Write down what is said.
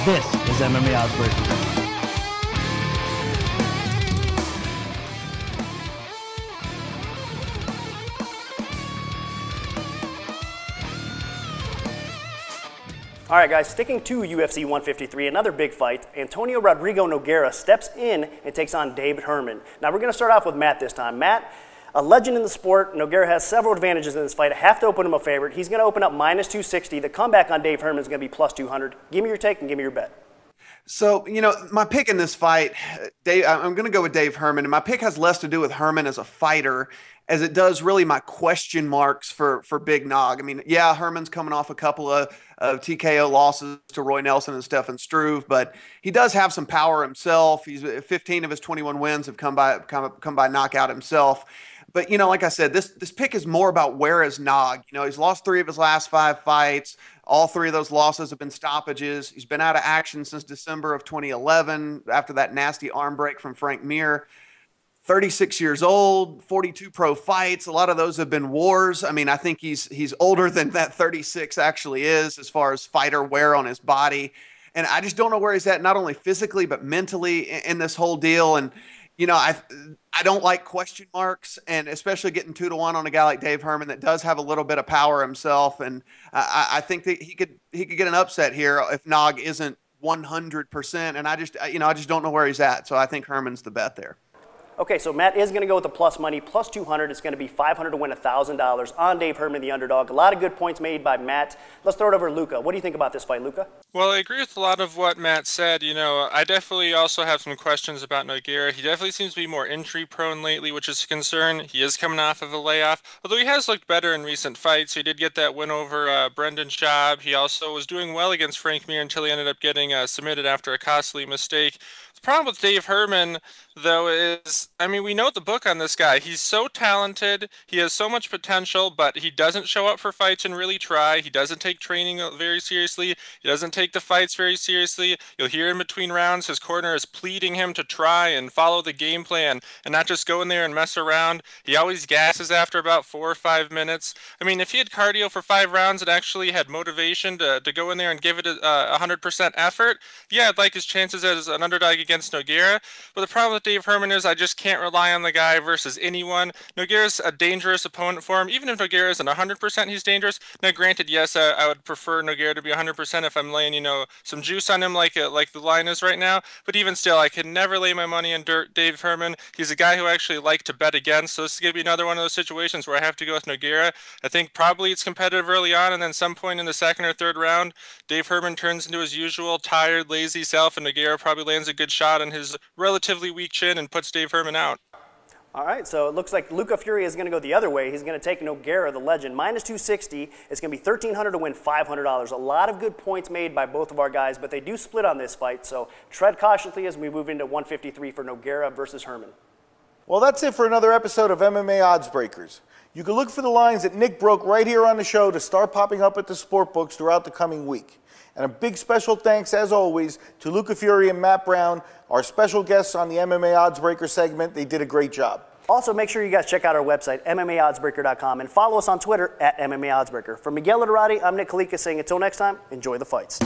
This is MMA Oddsbreaker. All right, guys, sticking to UFC 153, another big fight. Antonio Nogueira steps in and takes on Dave Herman. Now, we're going to start off with Matt this time. Matt, a legend in the sport. Nogueira has several advantages in this fight. I have to open him a favorite. He's going to open up minus 260. The comeback on Dave Herman is going to be plus 200. Give me your take and give me your bet. So, you know, my pick in this fight, I'm going to go with Dave Herman. And my pick has less to do with Herman as a fighter as it does really my question marks for Big Nog. I mean, yeah, Herman's coming off a couple of TKO losses to Roy Nelson and Stefan Struve, but he does have some power himself. 15 of his 21 wins have come by knockout himself. But, you know, like I said, this pick is more about where is Nog. You know, he's lost 3 of his last 5 fights. All 3 of those losses have been stoppages. He's been out of action since December of 2011 after that nasty arm break from Frank Mir. 36 years old, 42 pro fights. A lot of those have been wars. I mean, I think he's older than that 36 actually is as far as fighter wear on his body. And I just don't know where he's at, not only physically, but mentally in this whole deal. And, you know, I don't like question marks, and especially getting 2-1 on a guy like Dave Herman that does have a little bit of power himself. And I think that he could get an upset here if Nog isn't 100%. And I just don't know where he's at. So I think Herman's the bet there. Okay, so Matt is going to go with the plus money, plus 200. It's going to be $500 to win $1,000 on Dave Herman, the underdog. A lot of good points made by Matt. Let's throw it over to Luca. What do you think about this fight, Luca? Well, I agree with a lot of what Matt said. You know, I definitely also have some questions about Nogueira. He definitely seems to be more injury-prone lately, which is a concern. He is coming off of a layoff, although he has looked better in recent fights. He did get that win over Brendan Schaub. He also was doing well against Frank Mir until he ended up getting submitted after a costly mistake. The problem with Dave Herman, though, is, I mean, we know the book on this guy. He's so talented. He has so much potential, but he doesn't show up for fights and really try. He doesn't take training very seriously. He doesn't take the fights very seriously. You'll hear in between rounds his corner is pleading him to try and follow the game plan and not just go in there and mess around. He always gasses after about 4 or 5 minutes. I mean, if he had cardio for 5 rounds and actually had motivation to go in there and give it a 100% effort, yeah, I'd like his chances as an underdog against Nogueira. But the problem with Dave Herman is I just can't rely on the guy versus anyone. Nogueira's a dangerous opponent for him. Even if Nogueira isn't 100%, he's dangerous. Now, granted, yes, I would prefer Nogueira to be 100% if I'm laying, you know, some juice on him like the line is right now. But even still, I can never lay my money on Dave Herman. He's a guy who I actually like to bet against. So this is going to be another one of those situations where I have to go with Nogueira. I think probably it's competitive early on, and then some point in the 2nd or 3rd round, Dave Herman turns into his usual tired, lazy self, and Nogueira probably lands a good shot on his relatively weak chin and puts Dave Herman out. All right, so it looks like Luca Fury is going to go the other way. He's going to take Nogueira, the legend, minus 260. It's going to be $1,300 to win $500. A lot of good points made by both of our guys, but they do split on this fight, so tread cautiously as we move into 153 for Nogueira versus Herman. Well, that's it for another episode of MMA Oddsbreakers. You can look for the lines that Nick broke right here on the show to start popping up at the sport books throughout the coming week. And a big special thanks, as always, to Luca Fury and Matt Brown, our special guests on the MMA Oddsbreaker segment. They did a great job. Also, make sure you guys check out our website, MMAOddsbreaker.com, and follow us on Twitter at MMA Oddsbreaker. For Miguel Iterati, I'm Nick Kalikas saying until next time, enjoy the fights.